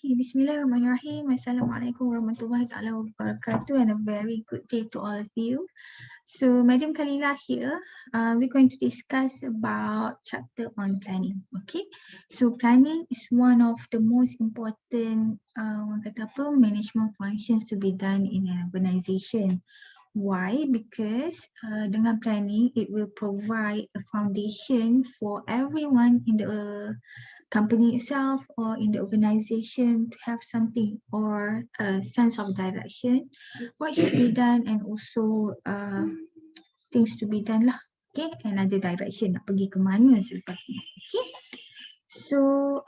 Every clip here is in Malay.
Okay, Bismillahirrahmanirrahim. Assalamualaikum warahmatullahi taala wabarakatuh, and a very good day to all of you. So, Madam Khalila here. We're going to discuss about chapter on planning. Okay, so planning is one of the most important management functions to be done in an organization. Why? Because dengan planning, it will provide a foundation for everyone in the company itself or in the organization to have something or a sense of direction, what should be done, and also things to be done lah. Okay, and ada direction nak pergi ke mana selepas ni. Okay. So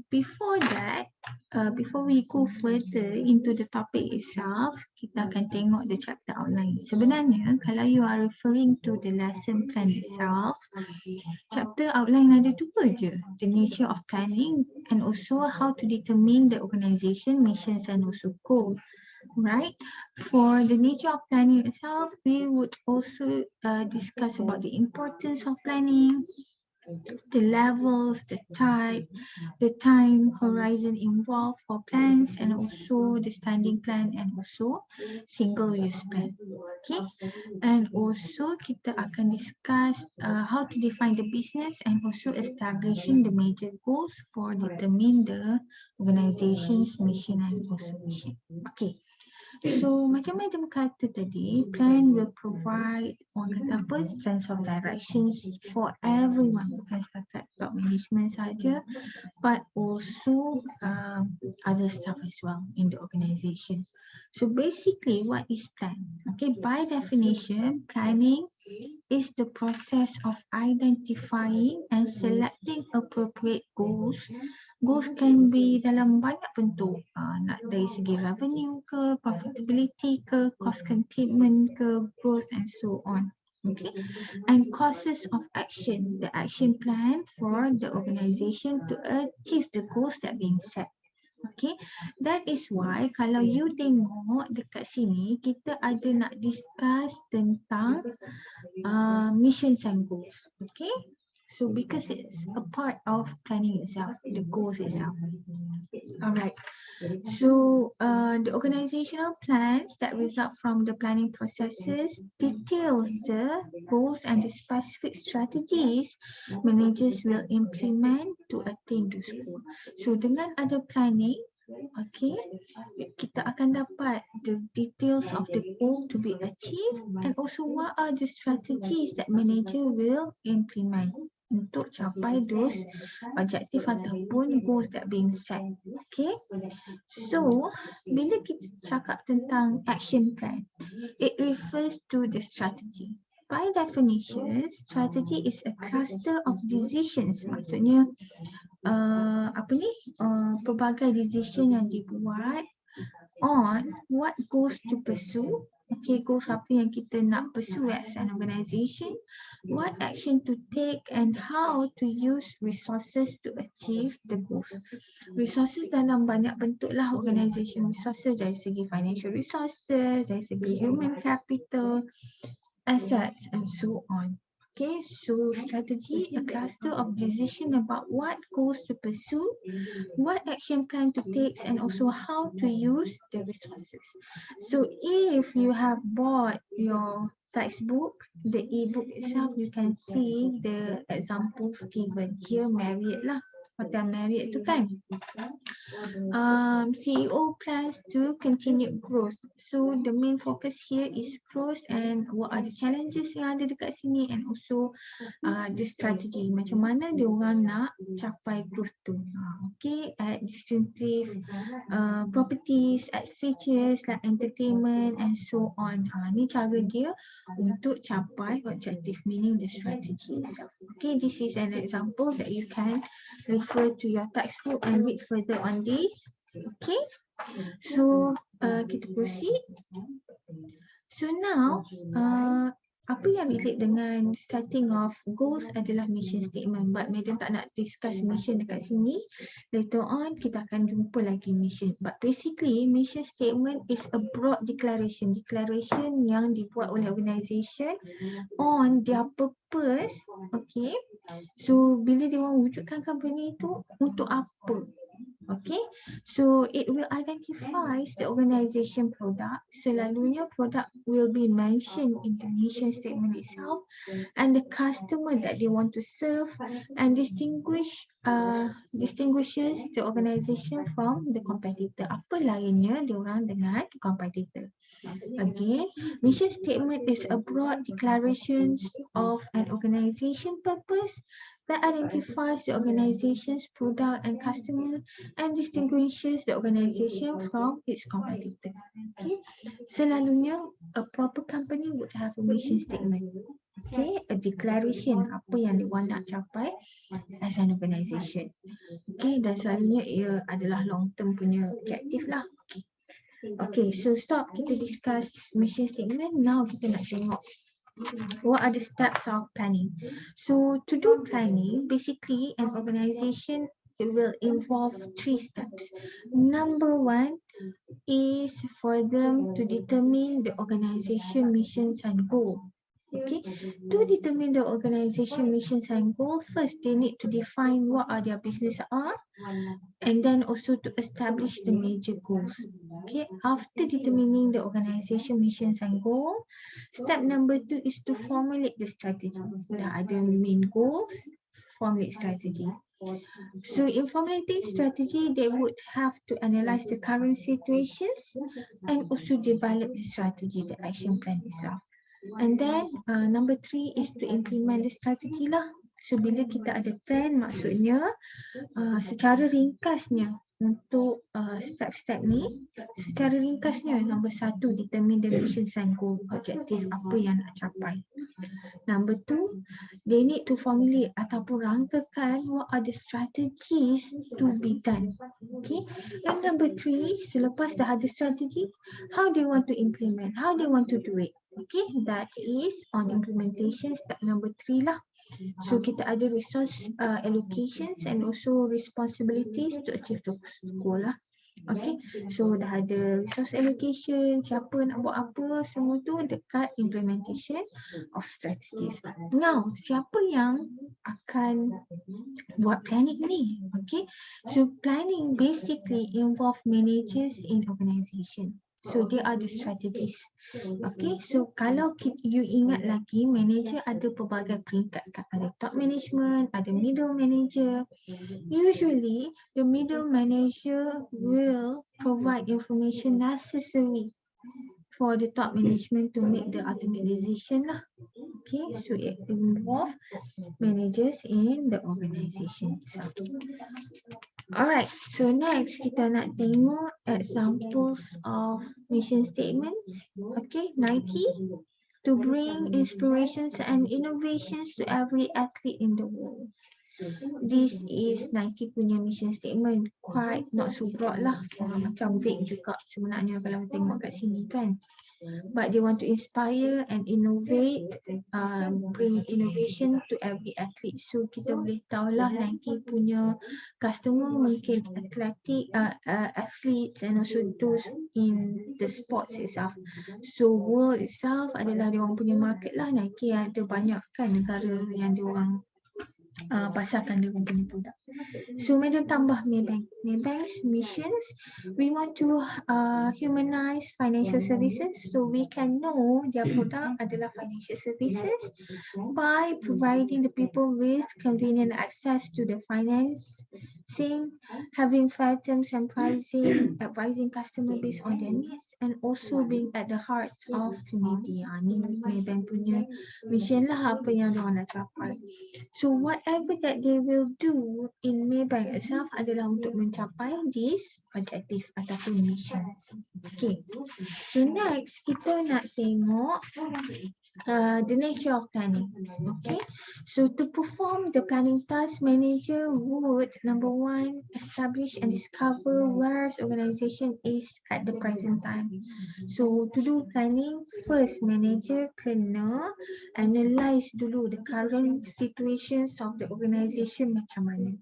before that, before we go further into the topic itself, kita akan tengok the chapter outline. Sebenarnya kalau you are referring to the lesson plan itself, chapter outline ada dua je, the nature of planning and also how to determine the organisation, missions and also goals. Right. For the nature of planning itself, we would also discuss about the importance of planning, the levels, the type, the time horizon involved for plans, and also the standing plan and also single use plan. Okay, and also kita akan discuss how to define the business and also establishing the major goals for determine the organization's mission and also mission. Okay. So macam Madam kata tadi, plan will provide sense of directions for everyone, bukan setakat top management saja, but also other staff as well in the organization. So basically, what is plan? Okay, by definition, planning is the process of identifying and selecting appropriate goals. Goals can be dalam banyak bentuk, nak dari segi revenue ke, profitability ke, cost containment ke, growth and so on. Okay, and courses of action, the action plan for the organisation to achieve the goals that being set. Okay, that is why kalau you tengok dekat sini, kita ada nak discuss tentang missions and goals. Okay, so because it's a part of planning itself, the goals itself. Alright, so the organizational plans that result from the planning processes details the goals and the specific strategies managers will implement to attain those goals. So dengan ada planning, okay, kita akan dapat the details of the goal to be achieved and also what are the strategies that manager will implement untuk capai those objective ataupun goals that being set. Okay, so bila kita cakap tentang action plan, it refers to the strategy. By definition, strategy is a cluster of decisions. Maksudnya pelbagai decision yang dibuat on what goals to pursue. Okay, goals apa yang kita nak pursue as an organisation, what action to take and how to use resources to achieve the goals. Resources dalam banyak bentuk lah, organisation resources dari segi financial resources, dari segi human capital, assets and so on. Okay, so strategy, a cluster of decision about what goals to pursue, what action plan to take and also how to use the resources. So if you have bought your textbook, the e-book itself, you can see the examples given here. Marriott lah, Hotel Marriott tu kan. CEO plans to continue growth. So the main focus here is growth and what are the challenges yang ada dekat sini and also the strategy. Macam mana dia orang nak capai growth tu. Okay, at distinctive properties, at features like entertainment and so on. Ni cara dia untuk capai objective, meaning the strategy itself. Okay, this is an example that you can refer to your textbook and read further on this. Okay, so kita proceed. So now, apa yang relate dengan setting of goals adalah mission statement. But Madam tak nak discuss mission dekat sini. Later on, kita akan jumpa lagi mission. But basically, mission statement is a broad declaration. Declaration yang dibuat oleh organisation on their purpose. Okay, so bila dia orang wujudkan company itu, untuk apa? Okay, so it will identify the organization product. Selalunya product will be mentioned in the mission statement itself, and the customer that they want to serve, and distinguishes the organization from the competitor. Apa lainnya diorang dengan competitor. Again, mission statement is a broad declaration of an organization purpose that identifies the organization's product and customer and distinguishes the organization from its competitor. Okay, selalunya a proper company would have a mission statement. Okay, a declaration apa yang diorang nak capai as an organization. Okay, dan selalunya ia adalah long term punya objective lah. Okay. Okay, so stop kita discuss mission statement. Now kita nak tengok what are the steps of planning. So to do planning, basically an organization, it will involve 3 steps. Number 1 is for them to determine the organization missions and goal. Okay, to determine the organization missions and goal, first they need to define what are their business are, and then also to establish the major goals. Okay, after determining the organization missions and goal, step number 2 is to formulate the strategy. Dah ada main goals, formulate strategy. So in formulating strategy, they would have to analyze the current situations and also develop the strategy, the action plan itself. And then number 3 is to implement the strategy lah. So bila kita ada plan, maksudnya secara ringkasnya untuk step-step ni, secara ringkasnya number 1, determine the mission and goal, objektif apa yang nak capai. Number 2, they need to formulate ataupun rangkakan what are the strategies to be done. Okay. And number 3, selepas dah ada strategi, how they want to implement, how they want to do it. Okay, that is on implementation, step number 3 lah. So kita ada resource allocations and also responsibilities to achieve the goal lah. Okay, so dah ada resource allocation, siapa nak buat apa, semua tu dekat implementation of strategies. Now, siapa yang akan buat planning ni? Okay, so planning basically involve managers in organization. So they are the strategists. Okay, so kalau you ingat lagi, manager ada pelbagai peringkat. Ada top management, ada middle manager. Usually, the middle manager will provide information necessary for the top management to make the ultimate decision lah. Okay, so it involves managers in the organization itself. Alright, so next kita nak tengok examples of mission statements. Okay, Nike, to bring inspirations and innovations to every athlete in the world. This is Nike punya mission statement, quite not so broad lah, macam vague juga sebenarnya kalau tengok kat sini kan. But they want to inspire and innovate, bring innovation to every athlete. So kita boleh tahulah Nike punya customer mungkin athletes and also those in the sports itself. So world itself adalah dia orang punya market lah. Nike ada banyak kan negara yang dia orang pasarkan dia punya produk. So macam tambah Maybank's missions, we want to humanize financial services, so we can know their product adalah financial services by providing the people with convenient access to the financing, having fair terms and pricing, advising customer based on their needs, and also being at the heart of community. Ni Maybank punya mission lah, apa yang diorang nak capai. So whatever that they will do in Maybank itself adalah untuk mencapai this objective ataupun missions. Okay. So next kita nak tengok the nature of planning. Okay. So to perform the planning task, manager would number 1 establish and discover where organization is at the present time. So to do planning, first manager kena analyze dulu the current situations of the organization macam mana.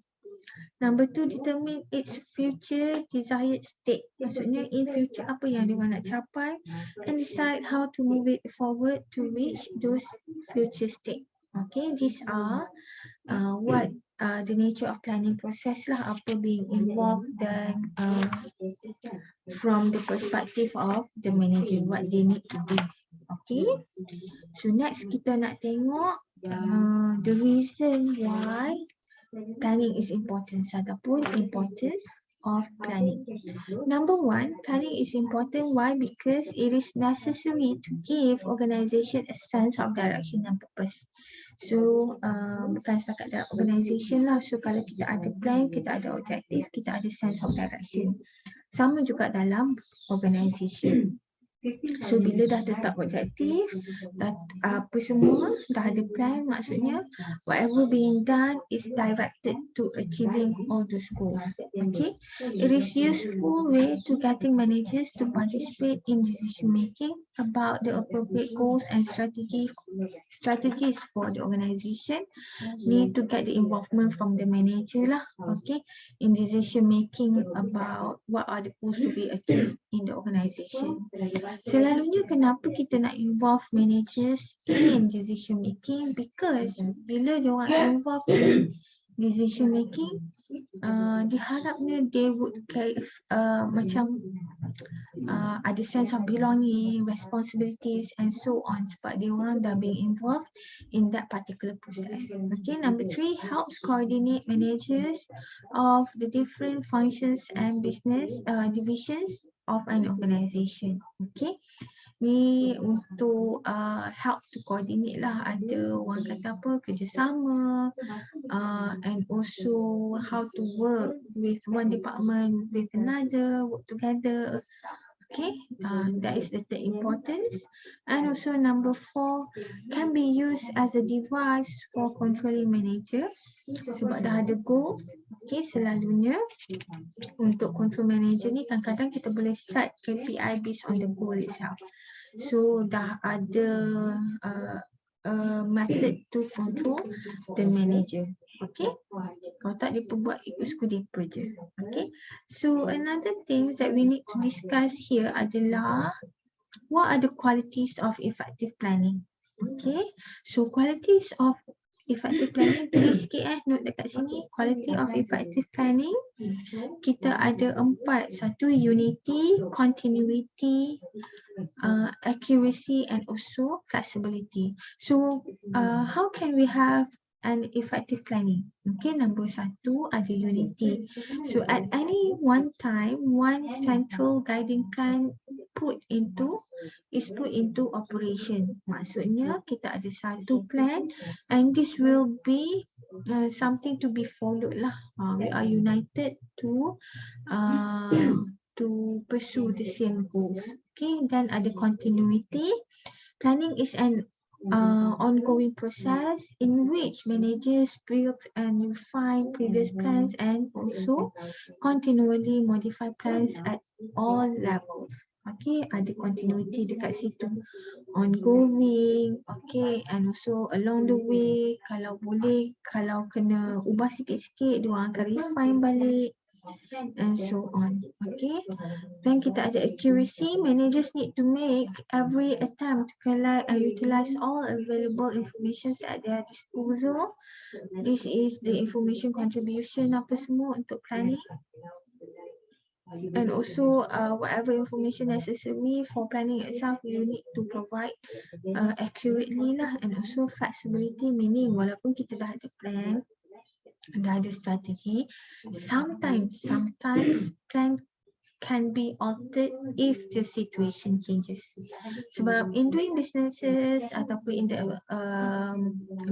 Number 2, determine its future desired state. Maksudnya in future apa yang dia nak capai, and decide how to move it forward to reach those future state. Okay, these are what the nature of planning process lah, apa being involved, dan from the perspective of the manager, what they need to do. Okay, so next kita nak tengok the reason why planning is important ataupun importance of planning. Number one, planning is important. Why? Because it is necessary to give organisation a sense of direction and purpose. So bukan setakat dalam organisation lah. So kalau kita ada plan, kita ada objektif, kita ada sense of direction. Sama juga dalam organisation. So bila dah tetap objektif, dah apa semua, dah ada plan, maksudnya whatever being done is directed to achieving all those goals. Okay, it is useful way to getting managers to participate in decision making about the appropriate goals and strategies for the organisation. Need to get the involvement from the manager lah, okay, in decision making about what are the goals to be achieved in the organisation. Selalunya kenapa kita nak involve managers in decision making? Because bila dia orang involve in decision making, diharapnya they would macam ada sense of belonging, responsibilities and so on, sebab dia orang dah being involved in that particular process. Okay, number 3, helps coordinate managers of the different functions and business divisions of an organisation. Okay, ni untuk help to coordinate lah, ada orang kata apa, kerjasama, and also how to work with one department with another, work together. Okay, that is the third importance. And also number 4, can be used as a device for controlling manager. Sebab dah ada goals. Okay, selalunya untuk control manager ni kadang-kadang kita boleh set KPI based on the goal itself. So dah ada method to control the manager. Okay, kalau tak dia buat ikut suku depa je. Okay, so another things that we need to discuss here adalah what are the qualities of effective planning. Okay, so qualities of effective planning, tulis sikit note dekat sini. Quality of effective planning, kita ada 4. 1, unity, continuity, accuracy and also flexibility. So how can we have an effective planning? Okay, number 1 ada unity. So at any one time, one central guiding plan is put into operation. Maksudnya kita ada satu plan and this will be something to be followed lah. We are united to pursue the same goals. Okay, then ada continuity. Planning is an ongoing process in which managers build and refine previous plans and also continually modify plans at all levels. Okay, ada continuity dekat situ, ongoing. Okay, and also along the way, kalau boleh, kalau kena ubah sikit-sikit, dia orang akan refine balik and so on. Okay, then kita ada accuracy. Managers need to make every attempt to collect and utilize all available information at their disposal. This is the information contribution apa semua untuk planning. And also whatever information necessary for planning itself, you need to provide accurately lah. And also flexibility, meaning walaupun kita dah ada plan, dah ada strategi, sometimes plan can be altered if the situation changes. Sebab in doing businesses ataupun in the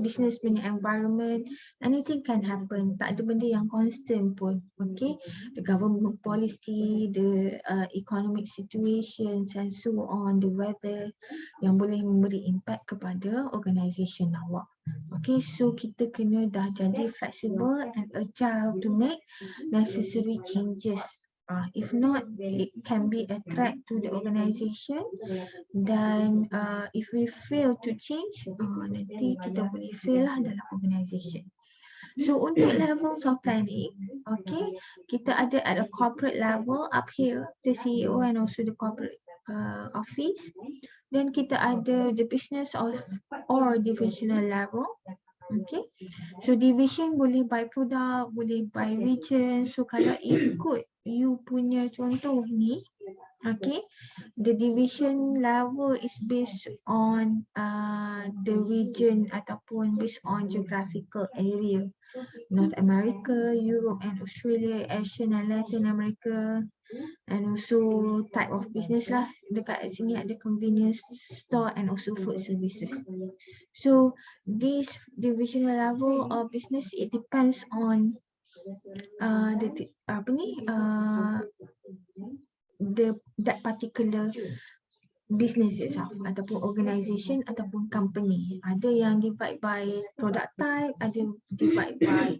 business punya environment, anything can happen. Tak ada benda yang constant pun. Okay, the government policy, the economic situations and so on, the weather yang boleh memberi impact kepada organisation awak. Okay, so kita kena dah jadi flexible and agile to make necessary changes. If not, it can be a threat to the organisation. Dan if we fail to change, nanti kita boleh fail lah dalam organisation. So untuk levels of planning, okay, kita ada at a corporate level up here, the CEO and also the corporate office. Then kita ada the business or divisional level. Okay, so division boleh by product, boleh by region. So kalau ikut you punya contoh ni, okay, the division level is based on the region ataupun based on geographical area. North America, Europe and Australia, Asian and Latin America, and also type of business lah. Dekat sini ada convenience store and also food services. So this divisional level of business, it depends on that particular business itself ataupun organisation ataupun company. Ada yang divide by product type, ada divide by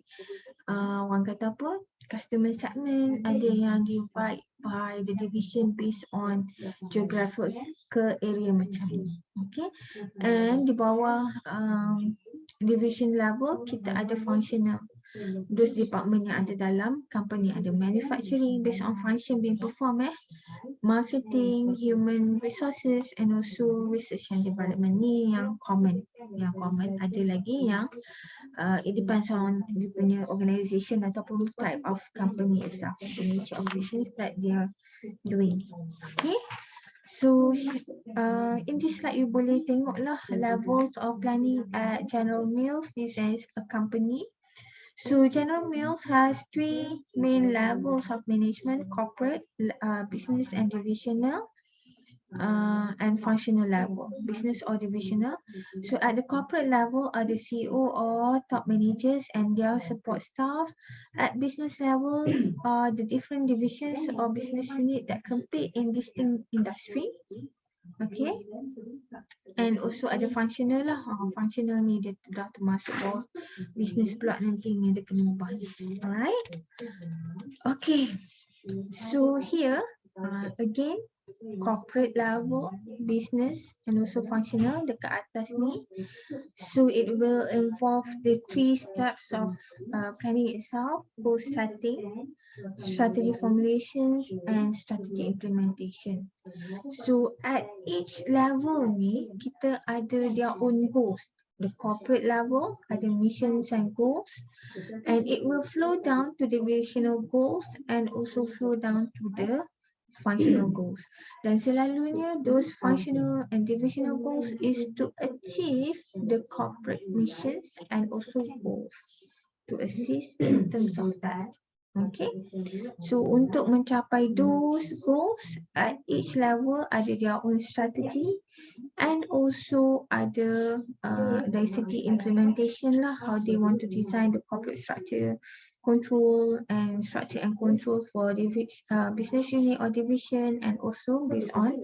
orang kata apa, customer segment, ada yang divide by the division based on geographical area macam ni. Okay, and di bawah division level kita ada functional. Those department yang ada dalam company, ada manufacturing based on function being performed, marketing, human resources and also research and development. Ni yang common. Yang common, ada lagi yang it depends on you punya organisation ataupun type of company itself, the nature of business that they are doing. Okay, so in this slide you boleh tengok lah levels of planning at General Mills. This is a company. So General Mills has 3 main levels of management: corporate, business and divisional, and functional level, business or divisional. So at the corporate level are the CEO or top managers and their support staff. At business level are the different divisions or business unit that compete in distinct industry. Okay, and also ada functional lah. Functional ni dia dah termasuk bawah business pula nanti ni dia kena ubah. Alright, okay, so here again corporate level, business and also functional dekat atas ni. So it will involve the 3 steps of planning itself: goal setting, strategy formulations and strategy implementation. So at each level ni kita ada their own goals. The corporate level ada missions and goals, and it will flow down to divisional goals and also flow down to the functional goals. Dan selalunya those functional and divisional goals is to achieve the corporate missions and also goals, to assist in terms of that. Okay, so untuk mencapai those goals at each level ada their own strategy and also ada dari segi implementation lah, how they want to design the corporate structure, control and structure and control for the business unit or division, and also based on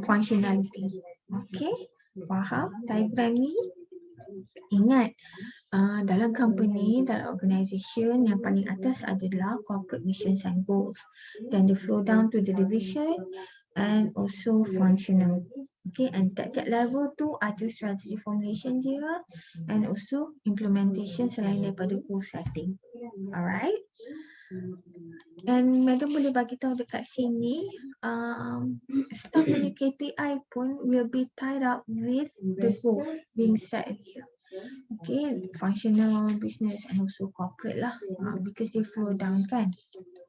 functionality. Okay, faham diagram ni? Ingat, dalam company, dalam organisation yang paling atas adalah corporate missions and goals. Then they flow down to the division and also functional. Okay, and that level tu ada strategy formulation dia and also implementation selain daripada goal setting. Alright. And madam boleh bagi tahu dekat sini, staff punya KPI pun will be tied up with the goals being set here. Okay, functional, business and also corporate lah, because they flow down kan.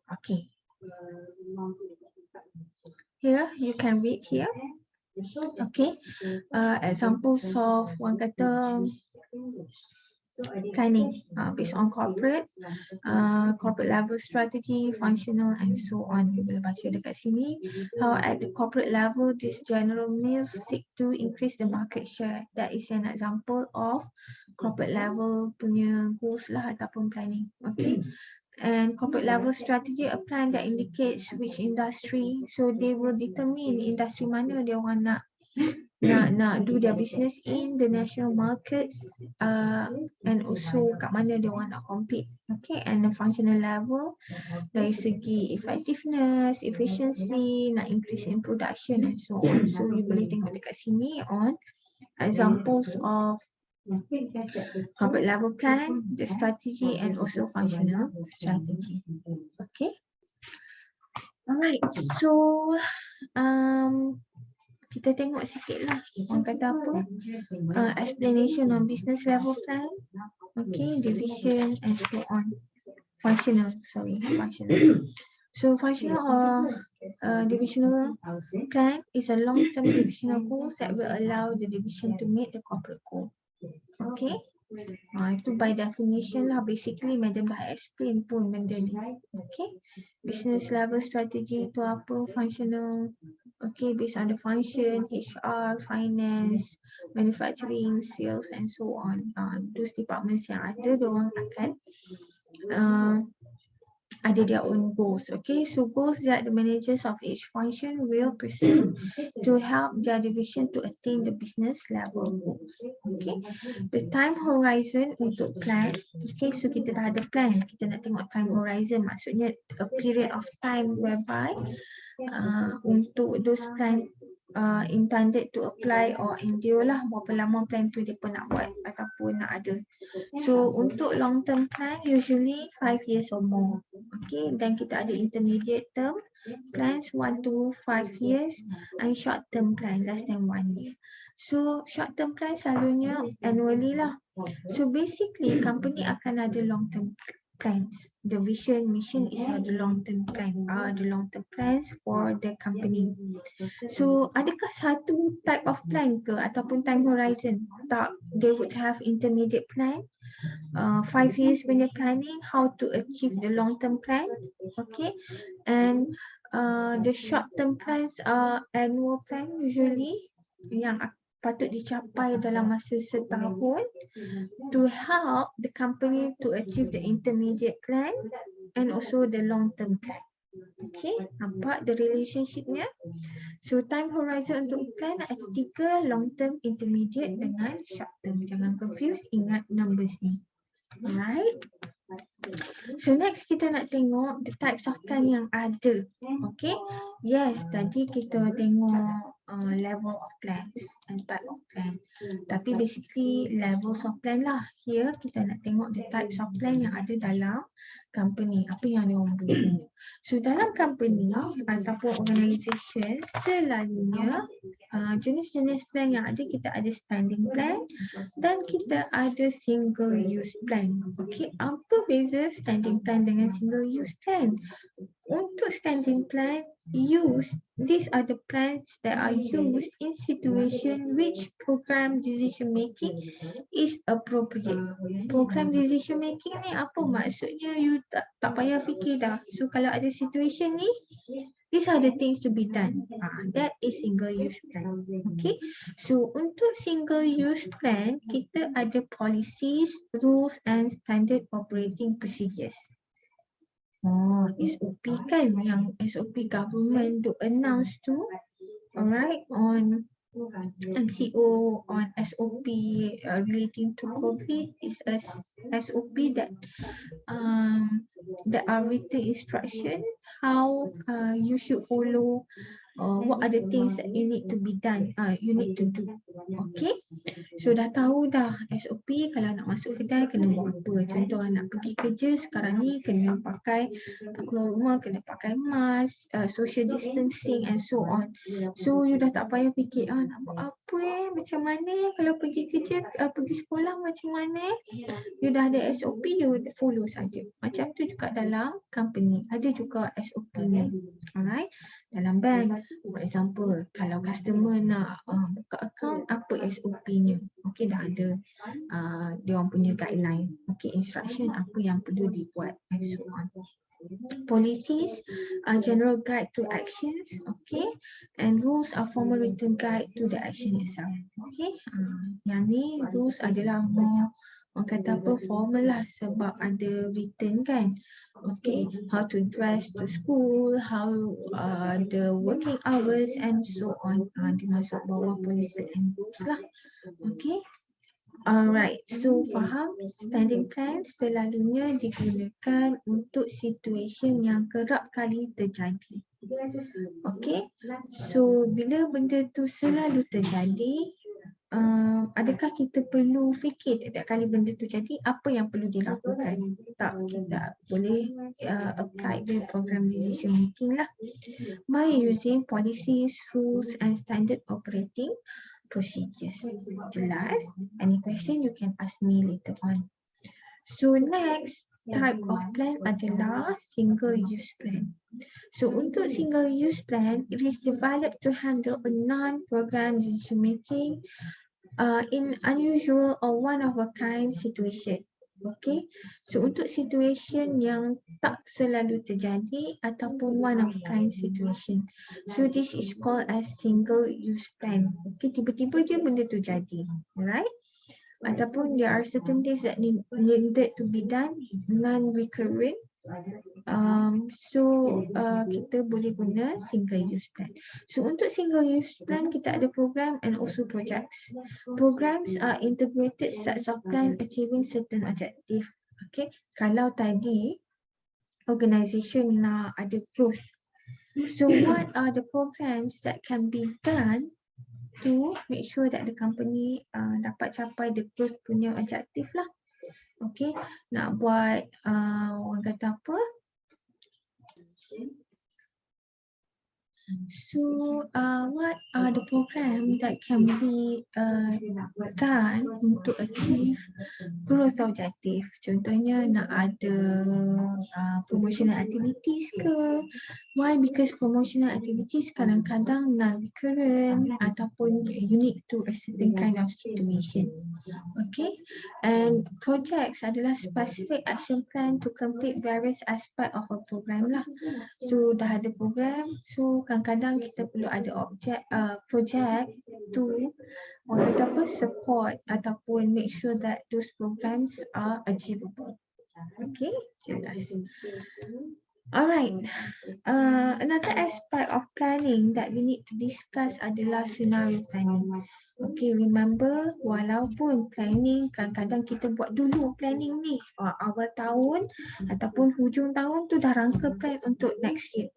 Okay, here you can read here. Okay, examples of orang kata planning based on corporate level strategy, functional and so on. You boleh baca dekat sini. How at the corporate level, this General Mills seek to increase the market share. That is an example of corporate level punya goals lah ataupun planning. Okay. And corporate level strategy, a plan that indicates which industry. So they will determine industry mana dia orang nak do their business in the national markets, and also kat mana dia orang nak compete. Okay, and the functional level dari segi effectiveness, efficiency, nak increase in production and so on. So you boleh tengok dekat sini on examples of corporate level plan, the strategy and also functional strategy. Okay. Alright, so kita tengok sikit lah. Orang kata apa? Explanation on business level plan. Okay, division and so on. Functional. So functional or divisional plan is a long-term divisional goal that will allow the division to meet the corporate goal. Okay. Itu by definition lah. Basically, Madam dah explain pun benda ni. Okay. Business level strategy tu apa? Functional. Okay, based on the function, HR, finance, manufacturing, sales and so on. Those departments yang ada, diorang akan ada their own goals. Okay, so goals that the managers of each function will pursue to help their division to attain the business level goals. Okay, the time horizon untuk plan. Okay, so kita dah ada plan, kita nak tengok time horizon, maksudnya a period of time whereby untuk those plan intended to apply or endure lah, berapa lama plan tu dia pun nak buat ataupun nak ada. So untuk long term plan usually 5 years or more. Okay, dan kita ada intermediate term plans 1 to 5 years and short term plan less than 1 year. So short term plan selalunya annually lah. So basically company akan ada long term plans. The vision, mission is the long term plan. The long term plans for the company. So adakah satu type of plan ke ataupun time horizon? Tak, they would have intermediate plan. 5 years punya planning, how to achieve the long term plan. Okay, and the short term plans are annual plan usually yang patut dicapai dalam masa setahun to help the company to achieve the intermediate plan and also the long term plan. Okay, nampak the relationshipnya? So time horizon untuk plan ada 3, long term, intermediate dengan short term. Jangan confuse, ingat numbers ni. Alright. So next kita nak tengok the types of plan yang ada. Okay. Yes, tadi kita tengok level of plans and type of plan. Tapi basically levels of plan lah. Here kita nak tengok the types of plan yang ada dalam company. Apa yang dia orang boleh guna. So dalam company ataupun organisation selalunya jenis-jenis plan yang ada, kita ada standing plan dan kita ada single use plan. Okay, apa beza standing plan dengan single use plan? Untuk standing plan, these are the plans that are used in situation which program decision making is appropriate. Program decision making ni apa maksudnya? You tak payah fikir dah. So kalau ada situation ni, these are the things to be done. That is single use plan. Okay. So untuk single use plan, kita ada policies, rules and standard operating procedures. SOP kan, yang SOP government do announce tu, alright, on MCO, on SOP relating to COVID is a SOP that are written instruction how you should follow. What are the things that you need to be done, you need to do. Okay, so dah tahu dah SOP kalau nak masuk kedai kena buat apa. Contoh nak pergi kerja sekarang ni kena pakai, keluar rumah kena pakai mask, social distancing and so on. So you dah tak payah fikir nak buat apa macam mana kalau pergi kerja, pergi sekolah macam mana. You dah ada SOP, you follow saja. Macam tu juga dalam company ada juga SOP nya. Alright, dalam bank for example, kalau customer nak buka account, apa SOP-nya? Okay, dah ada dia orang punya guideline. Okay, instruction apa yang perlu dibuat and so on. Policies are general guide to actions, okay, and rules are formal written guide to the action itself. Okay, yang ni rules adalah more orang kata apa, formal lah sebab ada written kan. Okay, how to dress to school, how the working hours and so on. Dia masuk bawah policy and rules lah. Okay. Alright, so faham standing plan selalunya digunakan untuk situasi yang kerap kali terjadi. Okay, so bila benda tu selalu terjadi, adakah kita perlu fikir setiap kali benda tu jadi apa yang perlu dilakukan? Tak, kita boleh apply the program decision making lah by using policies, rules and standard operating procedures. Jelas? Any question you can ask me later on. So next type of plan adalah single use plan. So untuk single use plan, it is developed to handle a non-program decision making in unusual or one of a kind situation. Okay, so untuk situation yang tak selalu terjadi ataupun one of a kind situation, so this is called as single use plan. Okay, tiba-tiba je benda tu jadi, right? Ataupun there are certain things that needed to be done non-recurrent. Kita boleh guna single use plan. So untuk single use plan kita ada program and also projects. Programs are integrated sets of plan achieving certain objective. Okay, kalau tadi organisation nak ada growth. So what are the programs that can be done to make sure that the company dapat capai the growth punya objective lah. Okay, nak buat orang kata apa? So, what are the program that can be done untuk achieve growth objective? Contohnya nak ada promotional activities ke? Why? Because promotional activities kadang-kadang non-recurrent ataupun unique to a certain kind of situation. Okay, and projects adalah specific action plan to complete various aspect of a program lah. So dah ada program, so kadang-kadang kita perlu ada project to orang kata apa, support ataupun make sure that those programs are achievable. Okay, jelas. Alright, another aspect of planning that we need to discuss adalah scenario planning. Okay, remember walaupun planning kadang-kadang kita buat dulu planning ni awal tahun ataupun hujung tahun tu dah rangka plan untuk next year.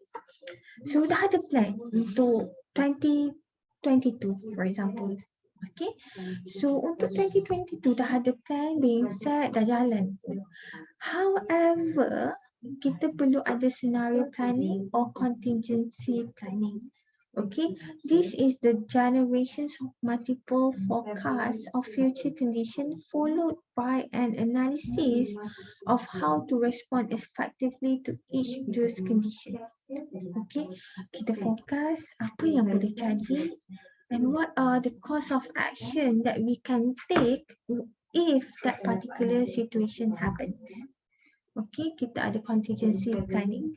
So dah ada plan untuk 2022 for example. Okay, so untuk 2022 dah ada plan being set, dah jalan. However, kita perlu ada scenario planning or contingency planning. Okay, this is the generations of multiple forecasts of future condition followed by an analysis of how to respond effectively to each those condition. Okay, kita forecast apa yang boleh jadi and what are the course of action that we can take if that particular situation happens. Okay, kita ada contingency planning.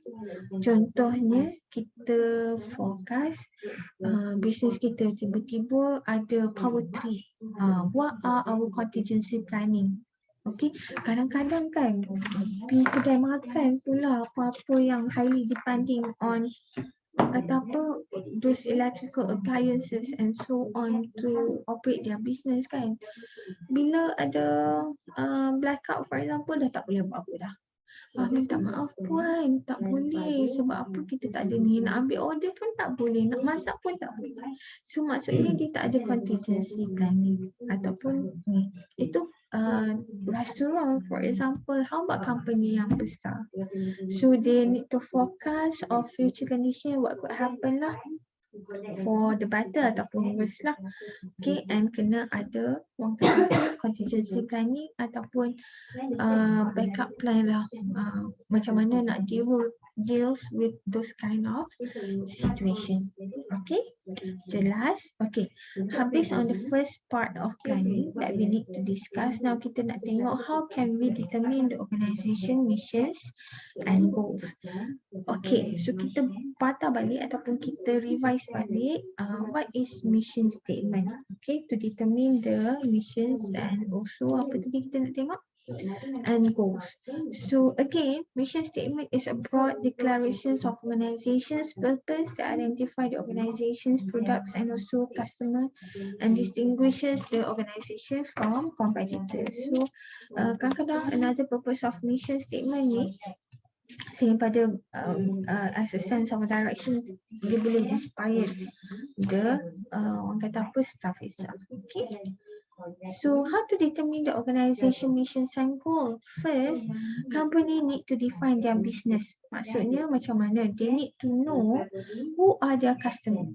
Contohnya, kita forecast bisnes kita tiba-tiba ada power trip. What are our contingency planning? Okay, kadang-kadang kan pergi kedai makan pula apa-apa yang highly depending on atau those electrical appliances and so on to operate their business kan. Bila ada blackout for example, dah tak boleh buat apa dah. Minta maaf puan, tak boleh sebab apa kita tak ada ni, nak ambil order pun tak boleh, nak masak pun tak boleh. So maksudnya dia tak ada contingency planning ataupun ni. Itu restaurant for example, how about company yang besar? So they need to forecast of future condition, what could happen lah for the better ataupun worse lah. Okay, and kena ada orang kata contingency planning ataupun backup plan lah, macam mana nak deals with those kind of situation. Okay, jelas? Okay, habis on the first part of planning that we need to discuss. Now kita nak tengok how can we determine the organisation missions and goals. Okay, so kita patah balik ataupun kita revise balik what is mission statement. Okay, to determine the missions and also apa tadi kita nak tengok and goals. So again, mission statement is a broad declarations of organization's purpose that identify the organization's products and also customer and distinguishes the organization from competitors. So kadang-kadang another purpose of mission statement ni selain pada as a sense of direction, dia boleh inspire the orang kata apa, staff itself. Okay. So how to determine the organisation missions and goal? First, company need to define their business. Maksudnya macam mana? They need to know who are their customer.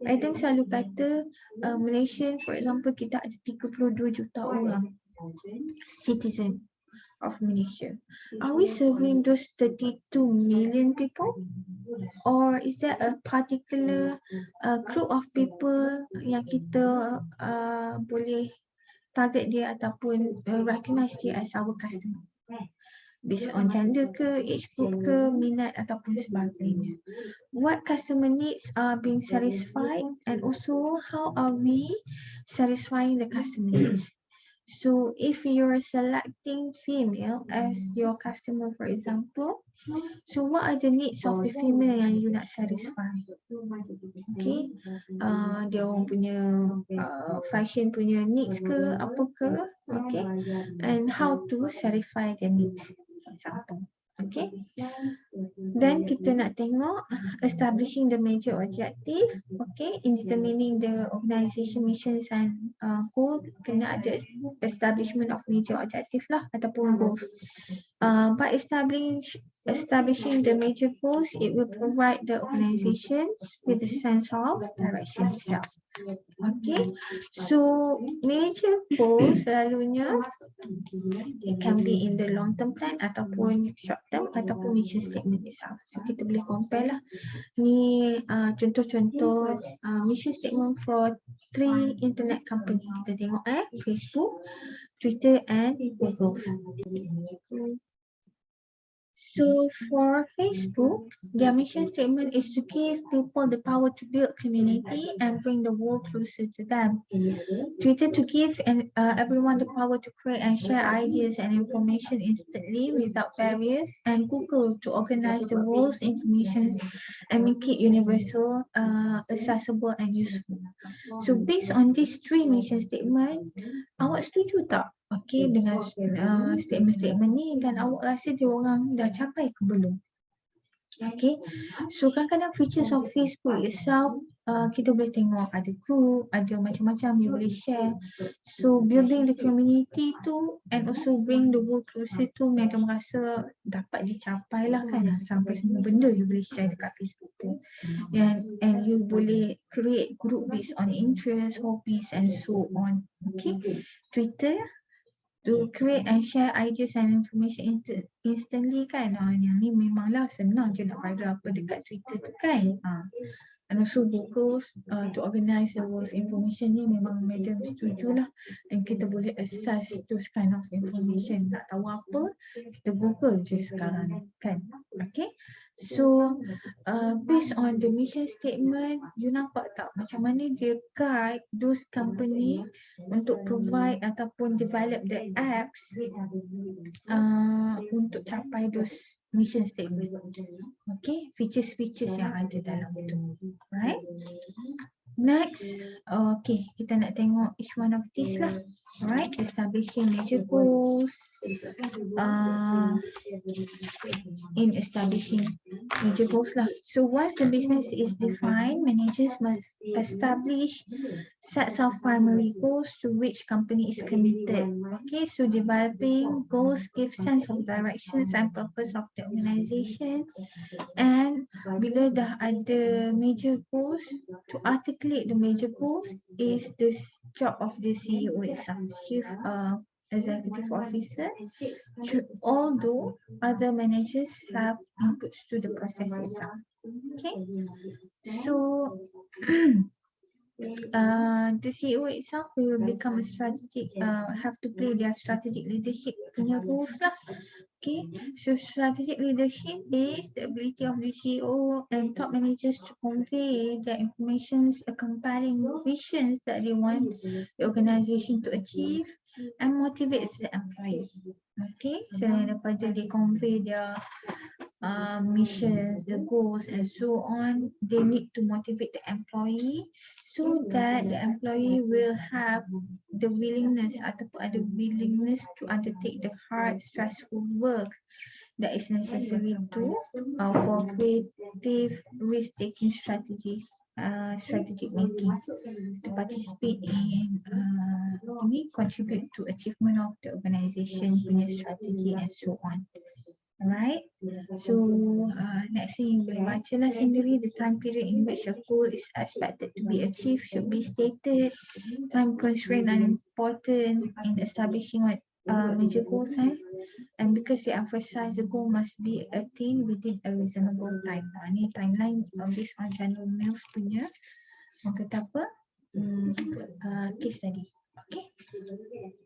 Adam selalu kata Malaysia, for example, kita ada 32 juta orang citizen of Malaysia. Are we serving those 32 million people? Or is there a particular group of people yang kita boleh target dia ataupun recognize dia as our customer? Based on gender ke, age group ke, minat ataupun sebagainya. What customer needs are being satisfied, and also how are we satisfying the customer needs? So if you're selecting female as your customer, for example, so what are the needs of the female yang you nak satisfy? Okay, dia orang punya fashion punya needs ke, apa ke, okay, and how to satisfy their needs, for example. Okay, then kita nak tengok establishing the major objective. Okay, in determining the organisation missions and goal, kena ada establishment of major objective lah ataupun goals. By establishing the major goals, it will provide the organizations with a sense of direction itself. Okay, so major goals selalunya it can be in the long term plan ataupun short term ataupun mission statement itself. So kita boleh compare lah. Ni contoh-contoh mission statement for 3 internet company. Kita tengok Facebook, Twitter and Google. So for Facebook, their mission statement is to give people the power to build community and bring the world closer to them. Twitter to give everyone the power to create and share ideas and information instantly without barriers, and Google to organize the world's information and make it universal, accessible and useful. So based on these 3 mission statement, awak setuju tak? Okay, dengan statement-statement ni, dan awak rasa dia orang dah capai ke belum? Okay, so kadang-kadang features of Facebook itself, kita boleh tengok ada group, ada macam-macam you boleh share. So building the community tu and also bring the world closer tu, mereka merasa dapat dicapai lah kan, sampai semua benda you boleh share dekat Facebook tu. And you boleh create group based on interest, hobbies and so on. Okay, Twitter to create and share ideas and information instantly kan. Yang ni memanglah senang je nak viral apa dekat Twitter tu kan. And also Google to organize the world's information ni memang madam setuju lah. And kita boleh access those kind of information. Nak tahu apa, kita Google je sekarang kan. Okay. So based on the mission statement, you nampak tak macam mana dia guide those company untuk provide ataupun develop the apps untuk capai those mission statement. Okay, features-features yang ada dalam tu. Right? Next, okay, kita nak tengok each one of these lah. Alright, establishing major goals. In establishing major goals lah. So once the business is defined, managers must establish sets of primary goals to which company is committed. Okay, so developing goals give sense of directions and purpose of the organisation. And bila dah ada major goals, to articulate the major goals is the job of the CEO itself, Chief Executive Officer, although other managers have inputs to the process itself. Okay, so the CEO itself will become a strategic, have to play their strategic leadership punya roles lah. Okay, so strategic leadership is the ability of the CEO and top managers to convey their informations, a compelling visions that they want the organisation to achieve and motivates the employee. Okay, so daripada they convey their missions, the goals and so on, they need to motivate the employee so that the employee will have the willingness ataupun ada willingness to undertake the hard, stressful work that is necessary to for creative risk-taking strategies, strategic making, to participate in ini contribute to achievement of the organisation punya strategy and so on. Alright, so next thing you boleh baca lah sendiri, the time period in which a goal is expected to be achieved should be stated. Time constraint are important in establishing what major goals, and because they emphasize the goal must be attained within a reasonable time. Ni timeline based on General Mills punya kata apa? Case study. Okay.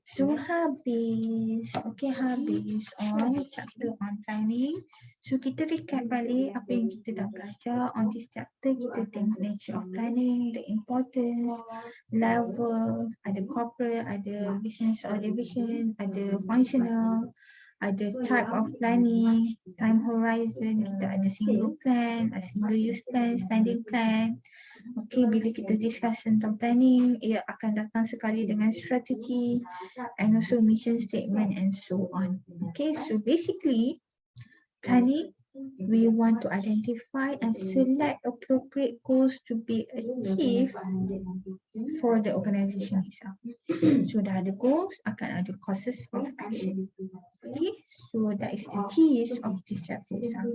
So habis on chapter on planning. So kita recap balik apa yang kita dah belajar on this chapter. Kita tengok nature of planning, the importance, level, ada corporate, ada business or division, ada functional, ada type of planning, time horizon, kita ada single plan, a single use plan, standing plan. Okay, bila kita discuss tentang planning, ia akan datang sekali dengan strategi and also mission statement and so on. Okay, so basically planning, we want to identify and select appropriate goals to be achieved for the organisation itself. So dah ada goals, akan ada courses of action. Okay, so that is the gist of this chapter itself.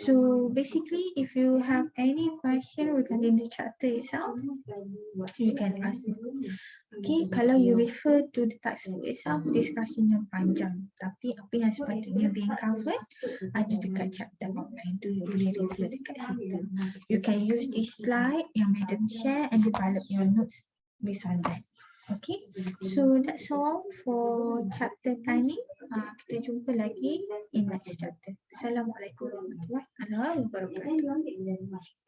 So basically, if you have any question regarding the chapter itself, you can ask me. Okay, kalau you refer to the textbook itself, discussion yang panjang. Tapi apa yang sepatutnya being covered ada dekat chapter outline tu, you boleh refer dekat situ. You can use this slide yang madam share and develop your notes based on that. Okay, so that's all for chapter planning. Kita jumpa lagi in next chapter. Assalamualaikum warahmatullahi wabarakatuh.